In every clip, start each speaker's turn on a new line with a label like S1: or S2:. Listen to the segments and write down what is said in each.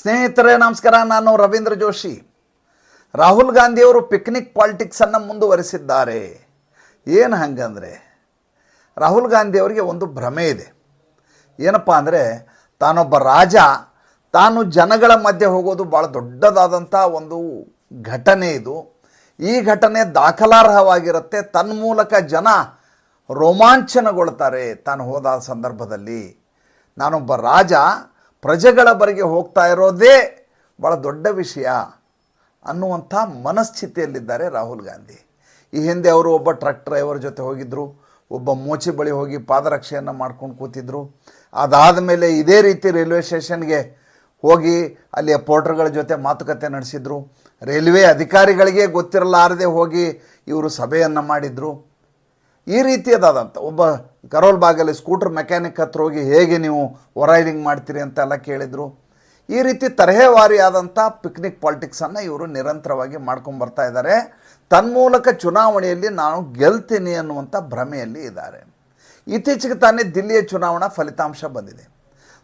S1: ಸ್ನೇಹಿತರೆ ನಮಸ್ಕಾರ. ನಾನು ರವೀಂದ್ರ ಜೋಶಿ. ರಾಹುಲ್ ಗಾಂಧಿಯವರು ಪಿಕ್ನಿಕ್ ಪಾಲಿಟಿಕ್ಸನ್ನು ಮುಂದುವರಿಸಿದ್ದಾರೆ. ಏನು ಹಂಗಂದರೆ, ರಾಹುಲ್ ಗಾಂಧಿಯವರಿಗೆ ಒಂದು ಭ್ರಮೆ ಇದೆ. ಏನಪ್ಪ ಅಂದರೆ, ತಾನೊಬ್ಬ ರಾಜ, ತಾನು ಜನಗಳ ಮಧ್ಯೆ ಹೋಗೋದು ಭಾಳ ದೊಡ್ಡದಾದಂಥ ಒಂದು ಘಟನೆ ಇದು. ಈ ಘಟನೆ ದಾಖಲಾರ್ಹವಾಗಿರುತ್ತೆ. ತನ್ಮೂಲಕ ಜನ ರೋಮಾಂಚನಗೊಳ್ತಾರೆ. ತಾನು ಹೋದ ಸಂದರ್ಭದಲ್ಲಿ ನಾನೊಬ್ಬ ರಾಜ ಪ್ರಜೆಗಳ ಬರಿಗೆ ಹೋಗ್ತಾ ಇರೋದೇ ಭಾಳ ದೊಡ್ಡ ವಿಷಯ ಅನ್ನುವಂಥ ಮನಸ್ಥಿತಿಯಲ್ಲಿದ್ದಾರೆ ರಾಹುಲ್ ಗಾಂಧಿ. ಈ ಹಿಂದೆ ಅವರು ಒಬ್ಬ ಟ್ರಕ್ ಡ್ರೈವರ್ ಜೊತೆ ಹೋಗಿದ್ದರು, ಒಬ್ಬ ಮೋಚಿ ಬಳಿ ಹೋಗಿ ಪಾದರಕ್ಷೆಯನ್ನು ಮಾಡ್ಕೊಂಡು ಕೂತಿದ್ರು. ಅದಾದ ಮೇಲೆ ಇದೇ ರೀತಿ ರೈಲ್ವೆ ಸ್ಟೇಷನ್ಗೆ ಹೋಗಿ ಅಲ್ಲಿಯ ಪೋರ್ಟರ್ಗಳ ಜೊತೆ ಮಾತುಕತೆ ನಡೆಸಿದರು. ರೈಲ್ವೆ ಅಧಿಕಾರಿಗಳಿಗೆ ಗೊತ್ತಿರಲಾರದೆ ಹೋಗಿ ಇವರು ಸಭೆಯನ್ನು ಮಾಡಿದರು. ಈ ರೀತಿಯದಾದಂಥ ಒಬ್ಬ ಕರೋಲ್ ಬಾಗಲ್ಲಿ ಸ್ಕೂಟರ್ ಮೆಕ್ಯಾನಿಕ್ ಹತ್ರ ಹೋಗಿ ಹೇಗೆ ನೀವು ರೈಡಿಂಗ್ ಮಾಡ್ತೀರಿ ಅಂತೆಲ್ಲ ಕೇಳಿದರು. ಈ ರೀತಿ ತರಹೇವಾರಿಯಾದಂಥ ಪಿಕ್ನಿಕ್ ಪಾಲಿಟಿಕ್ಸನ್ನು ಇವರು ನಿರಂತರವಾಗಿ ಮಾಡ್ಕೊಂಬರ್ತಾ ಇದ್ದಾರೆ. ತನ್ಮೂಲಕ ಚುನಾವಣೆಯಲ್ಲಿ ನಾನು ಗೆಲ್ತೀನಿ ಅನ್ನುವಂಥ ಭ್ರಮೆಯಲ್ಲಿ ಇದ್ದಾರೆ. ಇತ್ತೀಚೆಗೆ ತಾನೇ ದಿಲ್ಲಿಯ ಚುನಾವಣಾ ಫಲಿತಾಂಶ ಬಂದಿದೆ.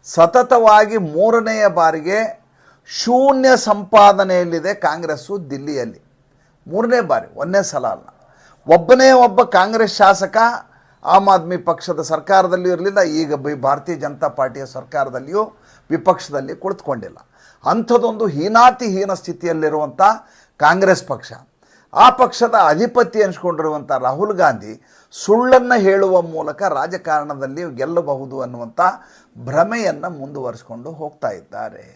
S1: ಸತತವಾಗಿ 3ನೆಯ ಬಾರಿಗೆ ಶೂನ್ಯ ಸಂಪಾದನೆಯಲ್ಲಿದೆ ಕಾಂಗ್ರೆಸ್ಸು ದಿಲ್ಲಿಯಲ್ಲಿ. 3ನೇ ಬಾರಿ, ಒಂದೇ ಸಲ ಅಲ್ಲ. ಒಬ್ಬನೇ ಒಬ್ಬ ಕಾಂಗ್ರೆಸ್ ಶಾಸಕ ಆಮ್ ಆದ್ಮಿ ಪಕ್ಷದ ಸರ್ಕಾರದಲ್ಲಿಯೂ ಇರಲಿಲ್ಲ, ಈಗ ಭಾರತೀಯ ಜನತಾ ಪಾರ್ಟಿಯ ಸರ್ಕಾರದಲ್ಲಿಯೂ ವಿಪಕ್ಷದಲ್ಲಿ ಕುಳಿತುಕೊಂಡಿಲ್ಲ. ಅಂಥದ್ದೊಂದು ಹೀನಾತಿಹೀನ ಸ್ಥಿತಿಯಲ್ಲಿರುವಂಥ ಕಾಂಗ್ರೆಸ್ ಪಕ್ಷ, ಆ ಪಕ್ಷದ ಅಧಿಪತಿ ಅನಿಸ್ಕೊಂಡಿರುವಂಥ ರಾಹುಲ್ ಗಾಂಧಿ ಸುಳ್ಳನ್ನು ಹೇಳುವ ಮೂಲಕ ರಾಜಕಾರಣದಲ್ಲಿ ಗೆಲ್ಲಬಹುದು ಅನ್ನುವಂಥ ಭ್ರಮೆಯನ್ನು ಮುಂದುವರಿಸ್ಕೊಂಡು ಹೋಗ್ತಾ ಇದ್ದಾರೆ.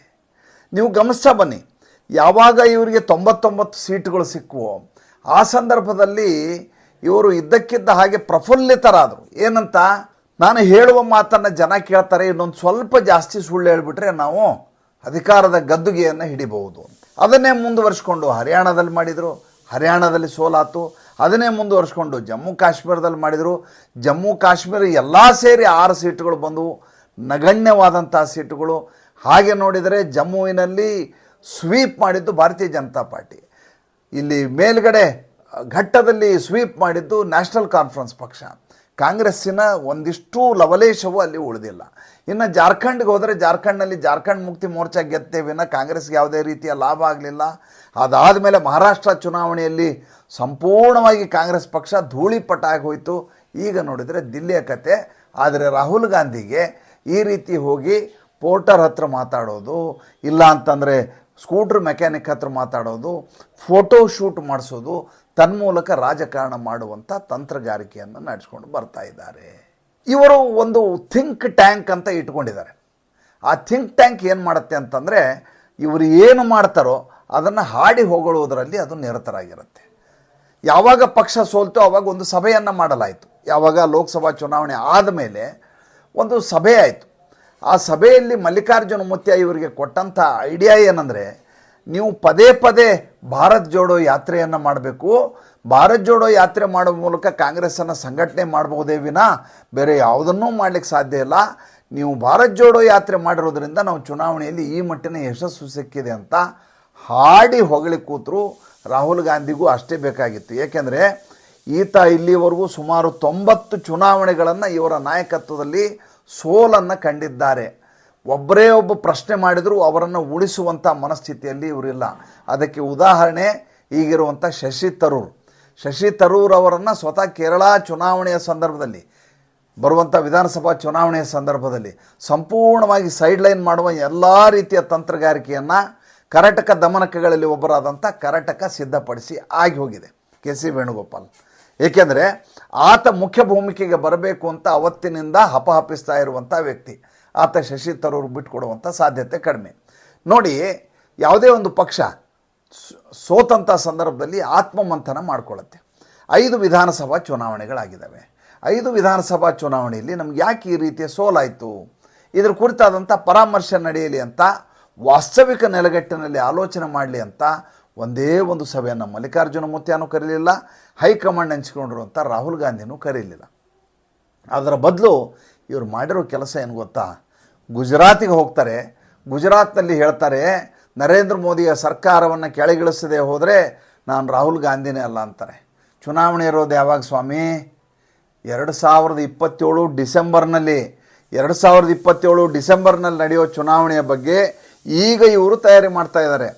S1: ನೀವು ಗಮನಿಸ್ತಾ ಬನ್ನಿ, ಯಾವಾಗ ಇವರಿಗೆ 99 ಸೀಟುಗಳು ಸಿಕ್ಕುವೋ ಆ ಸಂದರ್ಭದಲ್ಲಿ ಇವರು ಇದ್ದಕ್ಕಿದ್ದ ಹಾಗೆ ಪ್ರಫುಲ್ಲಿತರಾದರು. ಏನಂತ, ನಾನು ಹೇಳುವ ಮಾತನ್ನು ಜನ ಕೇಳ್ತಾರೆ, ಇನ್ನೊಂದು ಸ್ವಲ್ಪ ಜಾಸ್ತಿ ಸುಳ್ಳು ಹೇಳಿಬಿಟ್ರೆ ನಾವು ಅಧಿಕಾರದ ಗದ್ದುಗೆಯನ್ನು ಹಿಡಿಬಹುದು ಅಂತ. ಅದನ್ನೇ ಮುಂದುವರಿಸ್ಕೊಂಡು ಹರಿಯಾಣದಲ್ಲಿ ಮಾಡಿದರು, ಹರಿಯಾಣದಲ್ಲಿ ಸೋಲಾತು. ಅದನ್ನೇ ಮುಂದುವರಿಸ್ಕೊಂಡು ಜಮ್ಮು ಕಾಶ್ಮೀರದಲ್ಲಿ ಮಾಡಿದರು. ಜಮ್ಮು ಕಾಶ್ಮೀರ ಎಲ್ಲ ಸೇರಿ 6 ಸೀಟುಗಳು ಬಂದವು, ನಗಣ್ಯವಾದಂಥ ಸೀಟುಗಳು. ಹಾಗೆ ನೋಡಿದರೆ ಜಮ್ಮುವಿನಲ್ಲಿ ಸ್ವೀಪ್ ಮಾಡಿದ್ದು ಭಾರತೀಯ ಜನತಾ ಪಾರ್ಟಿ, ಇಲ್ಲಿ ಮೇಲ್ಗಡೆ ಘಟ್ಟದಲ್ಲಿ ಸ್ವೀಪ್ ಮಾಡಿದ್ದು ನ್ಯಾಷನಲ್ ಕಾನ್ಫರೆನ್ಸ್ ಪಕ್ಷ. ಕಾಂಗ್ರೆಸ್ಸಿನ ಒಂದಿಷ್ಟು ಲವಲೇಶವು ಅಲ್ಲಿ ಉಳಿದಿಲ್ಲ. ಇನ್ನು ಜಾರ್ಖಂಡ್ಗೆ ಹೋದರೆ ಜಾರ್ಖಂಡ್ನಲ್ಲಿ ಜಾರ್ಖಂಡ್ ಮುಕ್ತಿ ಮೋರ್ಚಾ ಗೆದ್ದೇವಿನ ಕಾಂಗ್ರೆಸ್ಗೆ ಯಾವುದೇ ರೀತಿಯ ಲಾಭ ಆಗಲಿಲ್ಲ. ಅದಾದ ಮೇಲೆ ಮಹಾರಾಷ್ಟ್ರ ಚುನಾವಣೆಯಲ್ಲಿ ಸಂಪೂರ್ಣವಾಗಿ ಕಾಂಗ್ರೆಸ್ ಪಕ್ಷ ಧೂಳಿಪಟ ಆಗೋಯಿತು. ಈಗ ನೋಡಿದರೆ ದಿಲ್ಲಿಯ ಕತೆ. ಆದರೆ ರಾಹುಲ್ ಗಾಂಧಿಗೆ ಈ ರೀತಿ ಹೋಗಿ ಪೋರ್ಟರ್ ಹತ್ರ ಮಾತಾಡೋದು, ಇಲ್ಲ ಅಂತಂದರೆ ಸ್ಕೂಟ್ರ್ ಮೆಕ್ಯಾನಿಕ್ ಹತ್ರ ಮಾತಾಡೋದು, ಫೋಟೋ ಶೂಟ್ ಮಾಡಿಸೋದು, ತನ್ಮೂಲಕ ರಾಜಕಾರಣ ಮಾಡುವಂಥ ತಂತ್ರಗಾರಿಕೆಯನ್ನು ನಡೆಸ್ಕೊಂಡು ಬರ್ತಾ ಇದ್ದಾರೆ. ಇವರು ಒಂದು ಥಿಂಕ್ ಟ್ಯಾಂಕ್ ಅಂತ ಇಟ್ಕೊಂಡಿದ್ದಾರೆ. ಆ ಥಿಂಕ್ ಟ್ಯಾಂಕ್ ಏನು ಮಾಡುತ್ತೆ ಅಂತಂದರೆ, ಇವರು ಏನು ಮಾಡ್ತಾರೋ ಅದನ್ನು ಹಾಡಿ ಹೊಗಳುವುದರಲ್ಲಿ ಅದು ನಿರತರಾಗಿರುತ್ತೆ. ಯಾವಾಗ ಪಕ್ಷ ಸೋಲ್ತೋ ಆವಾಗ ಒಂದು ಸಭೆಯನ್ನು ಮಾಡಲಾಯಿತು. ಯಾವಾಗ ಲೋಕಸಭಾ ಚುನಾವಣೆ ಆದಮೇಲೆ ಒಂದು ಸಭೆ ಆಯಿತು. ಆ ಸಭೆಯಲ್ಲಿ ಮಲ್ಲಿಕಾರ್ಜುನ ಮುತ್ಯ ಇವರಿಗೆ ಕೊಟ್ಟಂಥ ಐಡಿಯಾ ಏನಂದರೆ, ನೀವು ಪದೇ ಪದೇ ಭಾರತ್ ಜೋಡೋ ಯಾತ್ರೆಯನ್ನು ಮಾಡಬೇಕು. ಭಾರತ್ ಜೋಡೋ ಯಾತ್ರೆ ಮಾಡುವ ಮೂಲಕ ಕಾಂಗ್ರೆಸ್ಸನ್ನು ಸಂಘಟನೆ ಮಾಡಬಹುದೇ ವಿನಾ ಬೇರೆ ಯಾವುದನ್ನೂ ಮಾಡಲಿಕ್ಕೆ ಸಾಧ್ಯ ಇಲ್ಲ. ನೀವು ಭಾರತ್ ಜೋಡೋ ಯಾತ್ರೆ ಮಾಡಿರೋದ್ರಿಂದ ನಾವು ಚುನಾವಣೆಯಲ್ಲಿ ಈ ಮಟ್ಟಿನ ಯಶಸ್ಸು ಸಿಕ್ಕಿದೆ ಅಂತ ಹಾಡಿ ಹೊಗಳಿ ಕೂತರು. ರಾಹುಲ್ ಗಾಂಧಿಗೂ ಅಷ್ಟೇ ಬೇಕಾಗಿತ್ತು. ಏಕೆಂದರೆ ಈತ ಇಲ್ಲಿವರೆಗೂ ಸುಮಾರು 90 ಚುನಾವಣೆಗಳನ್ನು ಇವರ ನಾಯಕತ್ವದಲ್ಲಿ ಸೋಲನ್ನು ಕಂಡಿದ್ದಾರೆ. ಒಬ್ಬರೇ ಒಬ್ಬ ಪ್ರಶ್ನೆ ಮಾಡಿದರೂ ಅವರನ್ನು ಉಳಿಸುವಂಥ ಮನಸ್ಥಿತಿಯಲ್ಲಿ ಇವರಿಲ್ಲ. ಅದಕ್ಕೆ ಉದಾಹರಣೆ ಈಗಿರುವಂಥ ಶಶಿ ತರೂರ್ ಅವರನ್ನು ಸ್ವತಃ ಕೇರಳ ಚುನಾವಣೆಯ ಸಂದರ್ಭದಲ್ಲಿ, ಬರುವಂಥ ವಿಧಾನಸಭಾ ಚುನಾವಣೆಯ ಸಂದರ್ಭದಲ್ಲಿ ಸಂಪೂರ್ಣವಾಗಿ ಸೈಡ್ಲೈನ್ ಮಾಡುವ ಎಲ್ಲ ರೀತಿಯ ತಂತ್ರಗಾರಿಕೆಯನ್ನು ಕರ್ನಾಟಕ ದಮನಕಗಳಲ್ಲಿ ಒಬ್ಬರಾದಂಥ ಕರ್ನಾಟಕ ಸಿದ್ಧಪಡಿಸಿ ಆಗಿ ಹೋಗಿದೆ KC ವೇಣುಗೋಪಾಲ್. ಏಕೆಂದರೆ ಆತ ಮುಖ್ಯ ಭೂಮಿಕೆಗೆ ಬರಬೇಕು ಅಂತ ಅವತ್ತಿನಿಂದ ಹಪಹಪಿಸ್ತಾ ಇರುವಂಥ ವ್ಯಕ್ತಿ. ಆತ ಶಶಿ ತರೂರ್ ಬಿಟ್ಟುಕೊಡುವಂಥ ಸಾಧ್ಯತೆ ಕಡಿಮೆ. ನೋಡಿ, ಯಾವುದೇ ಒಂದು ಪಕ್ಷ ಸೋತಂಥ ಸಂದರ್ಭದಲ್ಲಿ ಆತ್ಮಮಂಥನ ಮಾಡಿಕೊಳ್ಳುತ್ತೆ. 5 ವಿಧಾನಸಭಾ ಚುನಾವಣೆಗಳಾಗಿದ್ದಾವೆ. 5 ವಿಧಾನಸಭಾ ಚುನಾವಣೆಯಲ್ಲಿ ನಮ್ಗೆ ಯಾಕೆ ಈ ರೀತಿಯ ಸೋಲಾಯಿತು, ಇದರ ಕುರಿತಾದಂಥ ಪರಾಮರ್ಶೆ ನಡೆಯಲಿ ಅಂತ, ವಾಸ್ತವಿಕ ನೆಲೆಗಟ್ಟಿನಲ್ಲಿ ಆಲೋಚನೆ ಮಾಡಲಿ ಅಂತ ಒಂದೇ ಒಂದು ಸಭೆಯನ್ನು ಮಲ್ಲಿಕಾರ್ಜುನ ಮುತ್ಯಾನೂ ಕರೀಲಿಲ್ಲ, ಹೈಕಮಾಂಡ್ ಹಂಚಿಕೊಂಡಿರುವಂಥ ರಾಹುಲ್ ಗಾಂಧಿನೂ ಕರೀಲಿಲ್ಲ. ಅದರ ಬದಲು ಇವರು ಮಾಡಿರೋ ಕೆಲಸ ಏನು ಗೊತ್ತಾ, ಗುಜರಾತಿಗೆ ಹೋಗ್ತಾರೆ. ಗುಜರಾತ್ನಲ್ಲಿ ಹೇಳ್ತಾರೆ, ನರೇಂದ್ರ ಮೋದಿಯ ಸರ್ಕಾರವನ್ನು ಕೆಳಗಿಳಿಸದೆ ಹೋದರೆ ನಾನು ರಾಹುಲ್ ಗಾಂಧಿನೇ ಅಲ್ಲ ಅಂತಾರೆ. ಚುನಾವಣೆ ಇರೋದು ಯಾವಾಗ ಸ್ವಾಮಿ? 2027 ಡಿಸೆಂಬರ್ನಲ್ಲಿ 2027 ಡಿಸೆಂಬರ್ನಲ್ಲಿ ನಡೆಯೋ ಚುನಾವಣೆಯ ಬಗ್ಗೆ ಈಗ ಇವರು ತಯಾರಿ ಮಾಡ್ತಾ ಇದ್ದಾರೆ.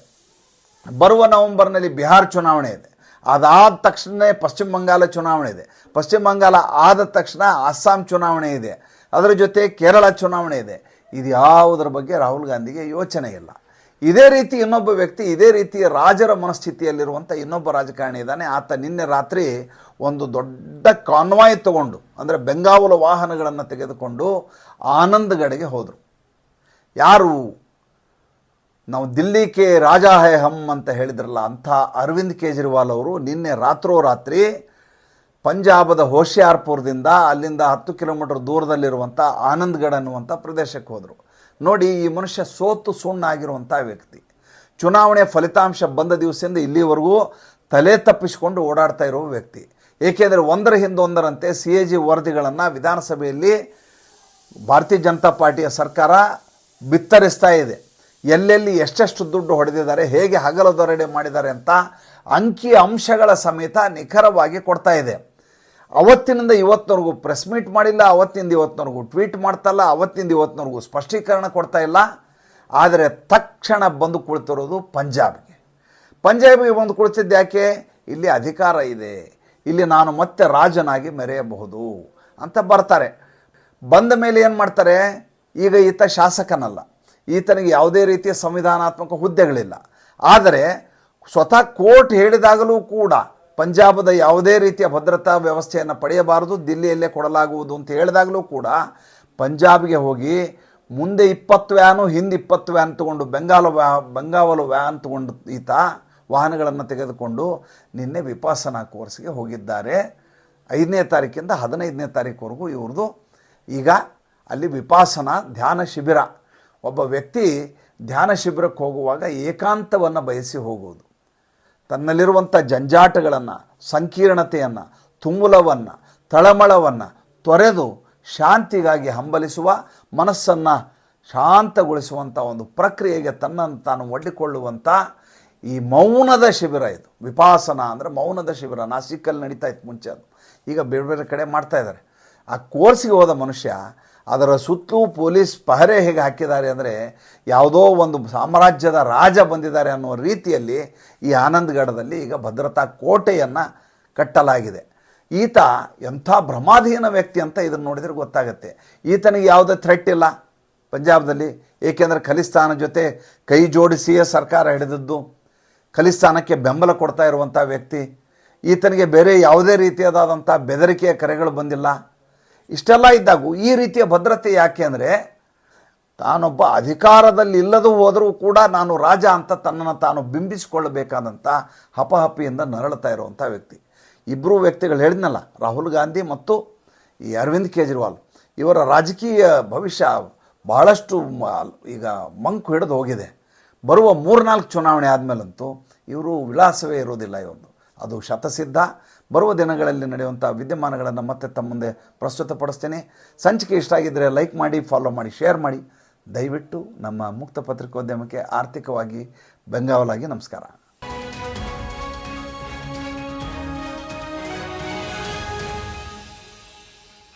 S1: ಬರುವ ನವೆಂಬರ್ನಲ್ಲಿ ಬಿಹಾರ ಚುನಾವಣೆ ಇದೆ, ಅದಾದ ತಕ್ಷಣ ಪಶ್ಚಿಮ ಬಂಗಾಳ ಚುನಾವಣೆ ಇದೆ, ಪಶ್ಚಿಮ ಬಂಗಾಳ ಆದ ತಕ್ಷಣ ಅಸ್ಸಾಂ ಚುನಾವಣೆ ಇದೆ, ಅದರ ಜೊತೆ ಕೇರಳ ಚುನಾವಣೆ ಇದೆ. ಇದು ಯಾವುದರ ಬಗ್ಗೆ ರಾಹುಲ್ ಗಾಂಧಿಗೆ ಯೋಚನೆ ಇಲ್ಲ. ಇದೇ ರೀತಿ ಇನ್ನೊಬ್ಬ ವ್ಯಕ್ತಿ, ಇದೇ ರೀತಿ ರಾಜರ ಮನಸ್ಥಿತಿಯಲ್ಲಿರುವಂಥ ಇನ್ನೊಬ್ಬ ರಾಜಕಾರಣಿ ಇದ್ದಾನೆ. ಆತ ನಿನ್ನೆ ರಾತ್ರಿ ಒಂದು ದೊಡ್ಡ ಕಾನ್ವಾಯ್ ತಗೊಂಡು, ಅಂದರೆ ಬೆಂಗಾವಲು ವಾಹನಗಳನ್ನು ತೆಗೆದುಕೊಂಡು ಆನಂದ್ಗಢಗೆ ಹೋದರು. ಯಾರು? ನಾವು ದಿಲ್ಲಿಗೆ ರಾಜ ಹೈ ಹಮ್ ಅಂತ ಹೇಳಿದ್ರಲ್ಲ, ಅಂಥ ಅರವಿಂದ್ ಕೇಜ್ರಿವಾಲ್ ಅವರು ನಿನ್ನೆ ರಾತ್ರೋರಾತ್ರಿ ಪಂಜಾಬದ ಹೋಶಿಯಾರ್ಪುರದಿಂದ ಅಲ್ಲಿಂದ 10 ಕಿಲೋಮೀಟರ್ ದೂರದಲ್ಲಿರುವಂಥ ಆನಂದ್ಗಢ ಅನ್ನುವಂಥ ಪ್ರದೇಶಕ್ಕೆ ಹೋದರು. ನೋಡಿ, ಈ ಮನುಷ್ಯ ಸೋತು ಸುಣ್ಣಾಗಿರುವಂಥ ವ್ಯಕ್ತಿ. ಚುನಾವಣೆ ಫಲಿತಾಂಶ ಬಂದ ದಿವಸದಿಂದ ಇಲ್ಲಿವರೆಗೂ ತಲೆ ತಪ್ಪಿಸಿಕೊಂಡು ಓಡಾಡ್ತಾ ಇರೋ ವ್ಯಕ್ತಿ. ಏಕೆಂದರೆ ಒಂದರ ಹಿಂದೊಂದರಂತೆ CAG ವರದಿಗಳನ್ನು ವಿಧಾನಸಭೆಯಲ್ಲಿ ಭಾರತೀಯ ಜನತಾ ಪಾರ್ಟಿಯ ಸರ್ಕಾರ ಬಿತ್ತರಿಸ್ತಾ ಇದೆ. ಎಲ್ಲೆಲ್ಲಿ ಎಷ್ಟೆಷ್ಟು ದುಡ್ಡು ಹೊಡೆದಿದ್ದಾರೆ, ಹೇಗೆ ಹಗಲುದೊರಡೆ ಮಾಡಿದ್ದಾರೆ ಅಂತ ಅಂಕಿ ಅಂಶಗಳ ಸಮೇತ ನಿಖರವಾಗಿ ಕೊಡ್ತಾ ಇದೆ. ಅವತ್ತಿನಿಂದ ಇವತ್ತಿನವರೆಗೂ ಪ್ರೆಸ್ ಮೀಟ್ ಮಾಡಿಲ್ಲ, ಅವತ್ತಿಂದ ಇವತ್ತಿನವರೆಗೂ ಟ್ವೀಟ್ ಮಾಡ್ತಾಯಿಲ್ಲ, ಅವತ್ತಿಂದ ಇವತ್ತಿನವರೆಗೂ ಸ್ಪಷ್ಟೀಕರಣ ಕೊಡ್ತಾ ಇಲ್ಲ. ಆದರೆ ತಕ್ಷಣ ಬಂದು ಕುಳಿತಿರೋದು ಪಂಜಾಬಿಗೆ ಬಂದು ಕುಳಿತಿದ್ದು ಯಾಕೆ? ಇಲ್ಲಿ ಅಧಿಕಾರ ಇದೆ, ಇಲ್ಲಿ ನಾನು ಮತ್ತೆ ರಾಜನಾಗಿ ಮೆರೆಯಬಹುದು ಅಂತ ಬರ್ತಾರೆ. ಬಂದ ಮೇಲೆ ಏನು ಮಾಡ್ತಾರೆ? ಈಗ ಈತ ಶಾಸಕನಲ್ಲ, ಈತನಿಗೆ ಯಾವುದೇ ರೀತಿಯ ಸಂವಿಧಾನಾತ್ಮಕ ಹುದ್ದೆಗಳಿಲ್ಲ. ಆದರೆ ಸ್ವತಃ ಕೋರ್ಟ್ ಹೇಳಿದಾಗಲೂ ಕೂಡ ಪಂಜಾಬದ ಯಾವುದೇ ರೀತಿಯ ಭದ್ರತಾ ವ್ಯವಸ್ಥೆಯನ್ನು ಪಡೆಯಬಾರದು, ದಿಲ್ಲಿಯಲ್ಲೇ ಕೊಡಲಾಗುವುದು ಅಂತ ಹೇಳಿದಾಗಲೂ ಕೂಡ ಪಂಜಾಬ್ಗೆ ಹೋಗಿ ಮುಂದೆ 20 ವ್ಯಾನು ಹಿಂದೆ 20 ವ್ಯಾನ್ ತಗೊಂಡು ಬೆಂಗಾವಲು ವ್ಯಾನ್ ತಗೊಂಡು ಈತ ವಾಹನಗಳನ್ನು ತೆಗೆದುಕೊಂಡು ನಿನ್ನೆ ವಿಪಾಸನಾ ಕೋರ್ಸ್ಗೆ ಹೋಗಿದ್ದಾರೆ. 5ನೇ ತಾರೀಕಿಂದ 15ನೇ ತಾರೀಕುವರೆಗೂ ಇವ್ರದ್ದು ಈಗ ಅಲ್ಲಿ ವಿಪಾಸನಾ ಧ್ಯಾನ ಶಿಬಿರ. ಒಬ್ಬ ವ್ಯಕ್ತಿ ಧ್ಯಾನ ಶಿಬಿರಕ್ಕೆ ಹೋಗುವಾಗ ಏಕಾಂತವನ್ನು ಬಯಸಿ ಹೋಗುವುದು, ತನ್ನಲ್ಲಿರುವಂಥ ಜಂಜಾಟಗಳನ್ನು, ಸಂಕೀರ್ಣತೆಯನ್ನು, ತುಮುಲವನ್ನು, ತಳಮಳವನ್ನು ತೊರೆದು ಶಾಂತಿಗಾಗಿ ಹಂಬಲಿಸುವ, ಮನಸ್ಸನ್ನು ಶಾಂತಗೊಳಿಸುವಂಥ ಒಂದು ಪ್ರಕ್ರಿಯೆಗೆ ತನ್ನನ್ನು ತಾನು ಒಡ್ಡಿಕೊಳ್ಳುವಂಥ ಈ ಮೌನದ ಶಿಬಿರ ಇದು. ವಿಪಾಸನ ಅಂದರೆ ಮೌನದ ಶಿಬಿರ. ನಾಸಿಕಲ್ಲಿ ನಡೀತಾ ಇತ್ತು ಮುಂಚೆ, ಅದು ಈಗ ಬೇರೆ ಬೇರೆ ಕಡೆ ಮಾಡ್ತಾಯಿದ್ದಾರೆ. ಆ ಕೋರ್ಸಿಗೆ ಹೋದ ಮನುಷ್ಯ ಅದರ ಸುತ್ತಲೂ ಪೊಲೀಸ್ ಪಹರೆ ಹೇಗೆ ಹಾಕಿದ್ದಾರೆ ಅಂದರೆ ಯಾವುದೋ ಒಂದು ಸಾಮ್ರಾಜ್ಯದ ರಾಜ ಬಂದಿದ್ದಾರೆ ಅನ್ನುವ ರೀತಿಯಲ್ಲಿ ಈ ಆನಂದ್ಗಢದಲ್ಲಿ ಈಗ ಭದ್ರತಾ ಕೋಟೆಯನ್ನು ಕಟ್ಟಲಾಗಿದೆ. ಈತ ಎಂಥ ಭ್ರಮಾಧೀನ ವ್ಯಕ್ತಿ ಅಂತ ಇದನ್ನು ನೋಡಿದರೆ ಗೊತ್ತಾಗುತ್ತೆ. ಈತನಿಗೆ ಯಾವುದೇ ಥ್ರೆಟ್ ಇಲ್ಲ ಪಂಜಾಬ್ದಲ್ಲಿ, ಏಕೆಂದರೆ ಖಲಿಸ್ತಾನ ಜೊತೆ ಕೈ ಜೋಡಿಸಿಯೇ ಸರ್ಕಾರ ಹಿಡಿದದ್ದು, ಖಲಿಸ್ತಾನಕ್ಕೆ ಬೆಂಬಲ ಕೊಡ್ತಾ ಇರುವಂಥ ವ್ಯಕ್ತಿ. ಈತನಿಗೆ ಬೇರೆ ಯಾವುದೇ ರೀತಿಯಾದಂಥ ಬೆದರಿಕೆಯ ಕರೆಗಳು ಬಂದಿಲ್ಲ. ಇಷ್ಟೆಲ್ಲ ಇದ್ದಾಗೂ ಈ ರೀತಿಯ ಭದ್ರತೆ ಯಾಕೆ ಅಂದರೆ ತಾನೊಬ್ಬ ಅಧಿಕಾರದಲ್ಲಿ ಇಲ್ಲದೂ ಹೋದರೂ ಕೂಡ ನಾನು ರಾಜ ಅಂತ ತನ್ನನ್ನು ತಾನು ಬಿಂಬಿಸಿಕೊಳ್ಳಬೇಕಾದಂಥ ಹಪಹಪಿಯಿಂದ ನರಳುತ್ತಾ ಇರುವಂಥ ವ್ಯಕ್ತಿ. ಇಬ್ಬರು ವ್ಯಕ್ತಿಗಳು ಹೇಳಿದ್ನಲ್ಲ, ರಾಹುಲ್ ಗಾಂಧಿ ಮತ್ತು ಈ ಅರವಿಂದ್ ಕೇಜ್ರಿವಾಲ್, ಇವರ ರಾಜಕೀಯ ಭವಿಷ್ಯ ಬಹಳಷ್ಟು ಈಗ ಮಂಕು ಹಿಡಿದು ಹೋಗಿದೆ. ಬರುವ 3-4 ಚುನಾವಣೆ ಆದಮೇಲಂತೂ ಇವರು ವಿಳಾಸವೇ ಇರೋದಿಲ್ಲ ಇವ್ರದ್ದು, ಅದು ಶತಸಿದ್ಧ. ಬರುವ ದಿನಗಳಲ್ಲಿ ನಡೆಯುವಂಥ ವಿದ್ಯಮಾನಗಳನ್ನು ಮತ್ತೆ ತಮ್ಮ ಮುಂದೆ ಪ್ರಸ್ತುತಪಡಿಸ್ತೇನೆ. ಸಂಚಿಕೆ ಇಷ್ಟ ಆಗಿದ್ದರೆ ಲೈಕ್ ಮಾಡಿ, ಫಾಲೋ ಮಾಡಿ, ಶೇರ್ ಮಾಡಿ. ದಯವಿಟ್ಟು ನಮ್ಮ ಮುಕ್ತ ಪತ್ರಿಕೋದ್ಯಮಕ್ಕೆ ಆರ್ಥಿಕವಾಗಿ ಬೆಂಗಾವಲಾಗಿ ನಮಸ್ಕಾರ.